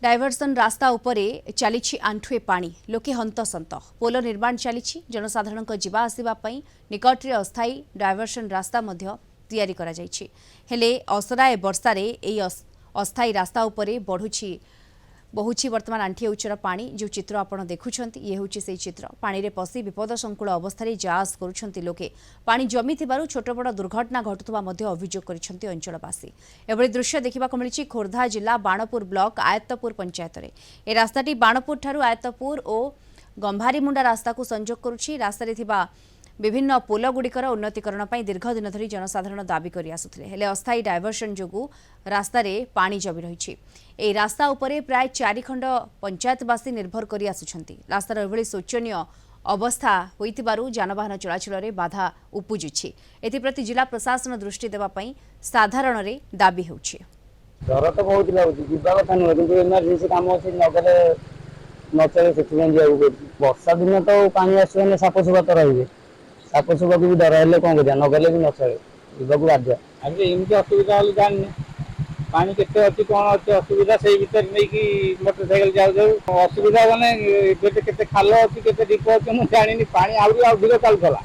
Diversion रास्ता उपरे चली आंठुए पानी लोके हंतसंत पोल निर्माण चली जनसाधारण जीवा आसवा निकट में अस्थायी डायवर्सन रास्ता तैयारी करा जायछि। हेले असराए वर्षारे एई अस्थायी रास्ता उपरे बहुची वर्तमान आंठिए उच्चर पानी जो चित्र आपण देखुछंती ये होछि से चित्र पानी रे पसी विपद संकुल अवस्था जास करुछंती लोके पानी जमी थिबारु छोट बड़ दुर्घटना घटुवा मध्ये अभियोग करिसंती अंचलवासी। एभली दृश्य देखिबाक मिलिछि खोर्धा जिला बाणपुर ब्लॉक आयतपुर पंचायत रे। ए रास्ताटी बाणपुर ठारू आयतपुर और गंभारीमुंडा रास्ता को संजोग करुछि। रास्ता रे थिबा विभिन्न पोल गुड़िकर उन्नतीकरण दीर्घ दिन धरी जनसाधारण दाबी करि आसुथिले। हेले अस्थायी डायवर्सन जोगु रास्ता रे पानी जमी रहिछि। एई रास्ता उपरे प्राय 4 खंड पंचायतवासी निर्भर करि आसुछंती। रास्तार एभली शोचनीय अवस्था होइतिबारु जानवाहन चलाचल रे बाधा उपुजुछि। एथिप्रति जिला प्रशासन दृष्टि देबा पई साधारण रे दाबी होछि। डर तो बहुत लागुछि जिबा कथा न किंतु इमरजेंसी काम अछि नगले नचले सेथिन जाऊ वर्षा दिन तो पानी आसने साप सुबा तो रहिबे साप सुबा भी डर हेले कोन करिया नगले भी नचले जिबाकू बाध्य। आगे एमती असुविधा हल जानि पानी केते अछि कोन अछि असुविधा सेही भीतर नै कि मोटरसाइकिल जाऊ जाऊ असुविधा माने केते खाल अछि केते दीप अछि मु जानिनी पानी आउरी अधिक चालुला।